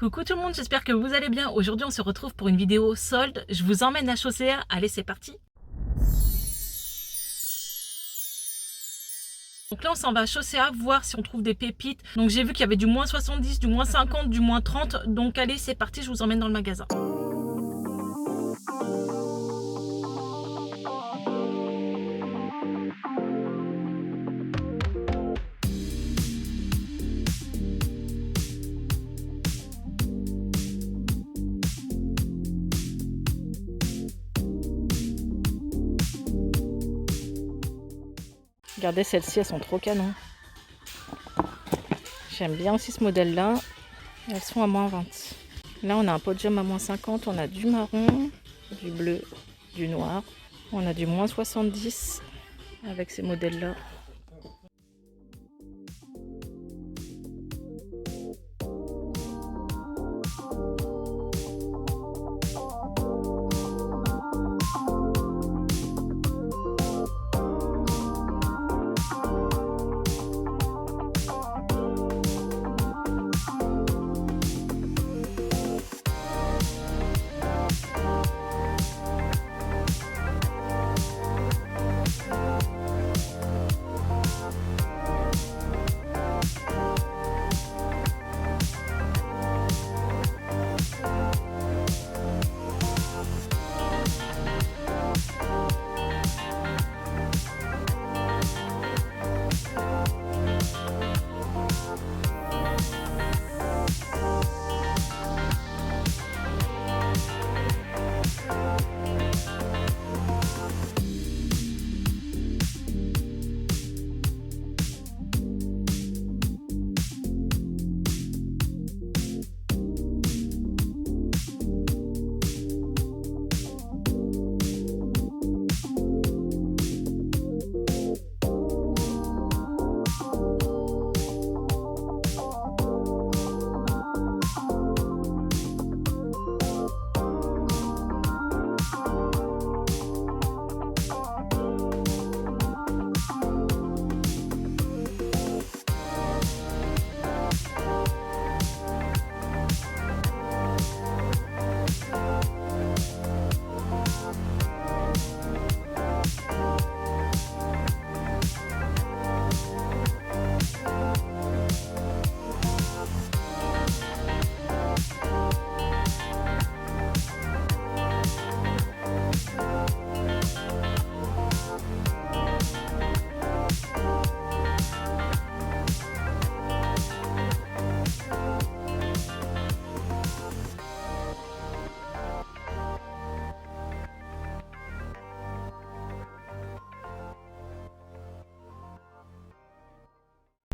Coucou tout le monde, j'espère que vous allez bien. Aujourd'hui on se retrouve pour une vidéo solde. Je vous emmène à Chaussea. Allez, c'est parti. Donc là on s'en va à Chaussea voir si on trouve des pépites. Donc j'ai vu qu'il y avait du moins 70, du moins 50, du moins 30. Donc allez, c'est parti, je vous emmène dans le magasin. Regardez, celles-ci, elles sont trop canon. J'aime bien aussi ce modèle-là. Elles sont à moins 20. Là, on a un podium à moins 50. On a du marron, du bleu, du noir. On a du moins 70 avec ces modèles-là.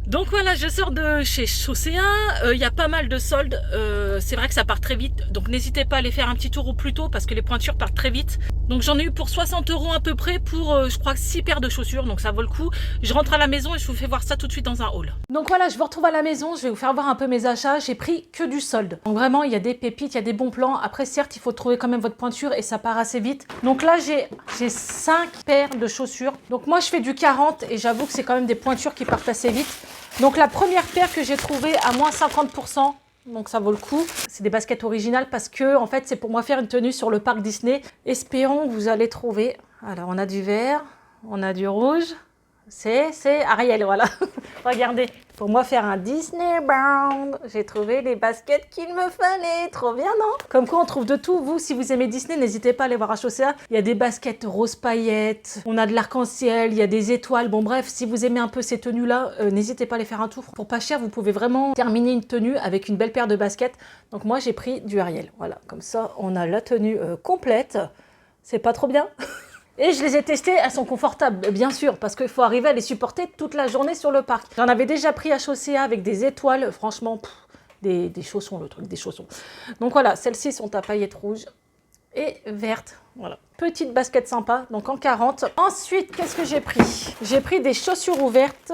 Donc voilà, je sors de chez Chaussea, il y a pas mal de soldes, c'est vrai que ça part très vite, donc n'hésitez pas à aller faire un petit tour au plus tôt parce que les pointures partent très vite. Donc j'en ai eu pour 60 € à peu près pour, je crois, 6 paires de chaussures, donc ça vaut le coup. Je rentre à la maison et je vous fais voir ça tout de suite dans un haul. Donc voilà, je vous retrouve à la maison, je vais vous faire voir un peu mes achats, j'ai pris que du solde. Donc vraiment, il y a des pépites, il y a des bons plans. Après certes, il faut trouver quand même votre pointure et ça part assez vite. Donc là, j'ai 5 paires de chaussures. Donc moi, je fais du 40 et j'avoue que c'est quand même des pointures qui partent assez vite. Donc la première paire que j'ai trouvée à moins 50%, donc ça vaut le coup. C'est des baskets originales parce que en fait c'est pour moi faire une tenue sur le parc Disney. Espérons que vous allez trouver. Alors on a du vert, on a du rouge. C'est Ariel, voilà. Regardez, pour moi faire un Disney Bound, j'ai trouvé les baskets qu'il me fallait. Trop bien, non? Comme quoi on trouve de tout. Vous, si vous aimez Disney, n'hésitez pas à aller voir à Chaussea. Il y a des baskets rose paillettes, on a de l'arc-en-ciel, il y a des étoiles. Bon bref, si vous aimez un peu ces tenues-là, n'hésitez pas à aller faire un tour. Pour pas cher, vous pouvez vraiment terminer une tenue avec une belle paire de baskets. Donc moi, j'ai pris du Ariel. Voilà, comme ça, on a la tenue complète. C'est pas trop bien? Et je les ai testées, elles sont confortables, bien sûr, parce qu'il faut arriver à les supporter toute la journée sur le parc. J'en avais déjà pris à Chaussea avec des étoiles, franchement, des chaussons, le truc, des chaussons. Donc voilà, celles-ci sont à paillettes rouges et vertes. Voilà, petite basket sympa, donc en 40. Ensuite, qu'est-ce que j'ai pris? J'ai pris des chaussures ouvertes.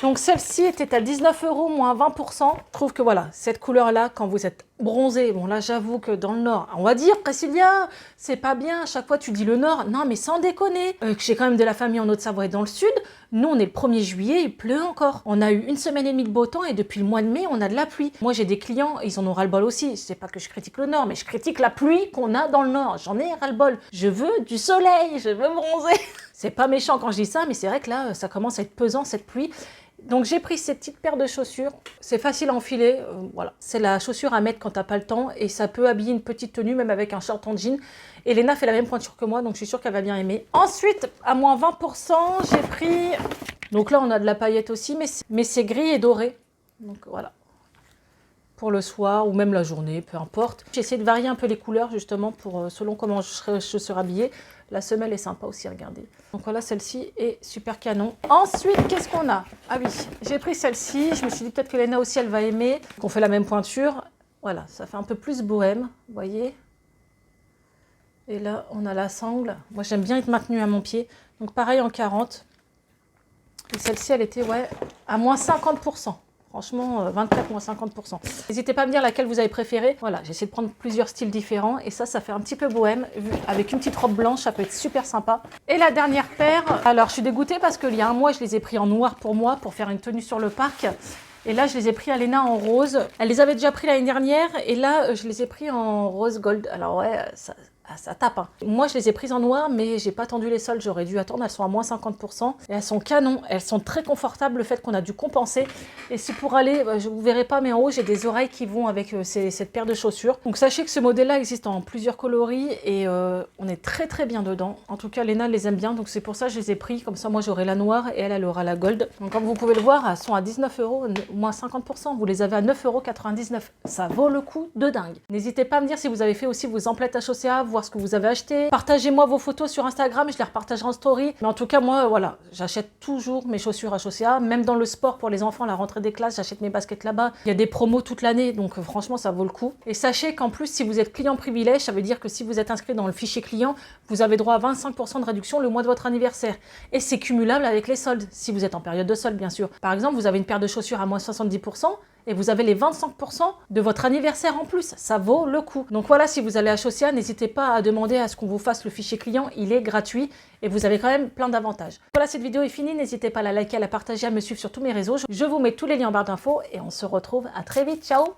Donc celle-ci était à 19 € moins 20%. Je trouve que voilà, cette couleur-là, quand vous êtes bronzé, bon là j'avoue que dans le Nord, on va dire Priscilla, c'est pas bien, à chaque fois tu dis le Nord. Non mais sans déconner, que j'ai quand même de la famille en Haute-Savoie et dans le Sud, Nous, on est le 1er juillet, il pleut encore. On a eu 1 semaine et demie de beau temps et depuis le mois de mai, on a de la pluie. Moi, j'ai des clients, ils en ont ras-le-bol aussi. C'est pas que je critique le Nord, mais je critique la pluie qu'on a dans le Nord. J'en ai ras-le-bol. Je veux du soleil, je veux bronzer. C'est pas méchant quand je dis ça, mais c'est vrai que là, ça commence à être pesant cette pluie. Donc j'ai pris cette petite paire de chaussures, c'est facile à enfiler, voilà. C'est la chaussure à mettre quand t'as pas le temps et ça peut habiller une petite tenue même avec un short en jean. Et Léna fait la même pointure que moi donc je suis sûre qu'elle va bien aimer. Ensuite, à moins 20%, j'ai pris... Donc là on a de la paillette aussi mais c'est gris et doré. Donc voilà. Pour le soir ou même la journée, peu importe. J'ai essayé de varier un peu les couleurs justement pour selon comment je serai habillée. La semelle est sympa aussi, regardez. Donc voilà, celle-ci est super canon. Ensuite, qu'est-ce qu'on a? Ah oui, j'ai pris celle-ci. Je me suis dit peut-être que Léna aussi, elle va aimer. Qu'on fait la même pointure. Voilà, ça fait un peu plus bohème, vous voyez. Et là, on a la sangle. Moi, j'aime bien être maintenue à mon pied. Donc pareil en 40. Et celle-ci, elle était, ouais, à moins 50%. Franchement, 24 moins 50%. N'hésitez pas à me dire laquelle vous avez préféré. Voilà, j'ai essayé de prendre plusieurs styles différents. Et ça fait un petit peu bohème. Avec une petite robe blanche, ça peut être super sympa. Et la dernière paire, alors je suis dégoûtée parce qu'il y a un mois, je les ai pris en noir pour moi, pour faire une tenue sur le parc. Et là, je les ai pris à Léna en rose. Elle les avait déjà pris l'année dernière. Et là, je les ai pris en rose gold. Alors ouais, ça tape. Hein. Moi, je les ai prises en noir, mais j'ai pas attendu les soldes. J'aurais dû attendre. Elles sont à moins 50%. Et elles sont canon. Elles sont très confortables. Le fait qu'on a dû compenser. Et c'est pour aller, je vous verrai pas, mais en haut, j'ai des oreilles qui vont avec cette paire de chaussures. Donc sachez que ce modèle-là existe en plusieurs coloris et on est très très bien dedans. En tout cas, Léna les aime bien. Donc c'est pour ça que je les ai pris. Comme ça, moi, j'aurai la noire et elle aura la gold. Donc comme vous pouvez le voir, elles sont à 19 €, moins 50%. Vous les avez à 9,99 €. Ça vaut le coup de dingue. N'hésitez pas à me dire si vous avez fait aussi vos emplettes à Chaussea, voir ce que vous avez acheté. Partagez-moi vos photos sur Instagram, je les repartagerai en story. Mais en tout cas, moi, voilà, j'achète toujours mes chaussures à Chaussea. Même dans le sport pour les enfants, la rentrée des classes, j'achète mes baskets là-bas. Il y a des promos toute l'année, donc franchement, ça vaut le coup. Et sachez qu'en plus, si vous êtes client privilège, ça veut dire que si vous êtes inscrit dans le fichier client, vous avez droit à 25% de réduction le mois de votre anniversaire. Et c'est cumulable avec les soldes, si vous êtes en période de solde, bien sûr. Par exemple, vous avez une paire de chaussures à moins 70%, et vous avez les 25% de votre anniversaire en plus. Ça vaut le coup. Donc voilà, si vous allez à Chaussea, n'hésitez pas à demander à ce qu'on vous fasse le fichier client. Il est gratuit et vous avez quand même plein d'avantages. Voilà, cette vidéo est finie. N'hésitez pas à la liker, à la partager, à me suivre sur tous mes réseaux. Je vous mets tous les liens en barre d'infos et on se retrouve à très vite. Ciao!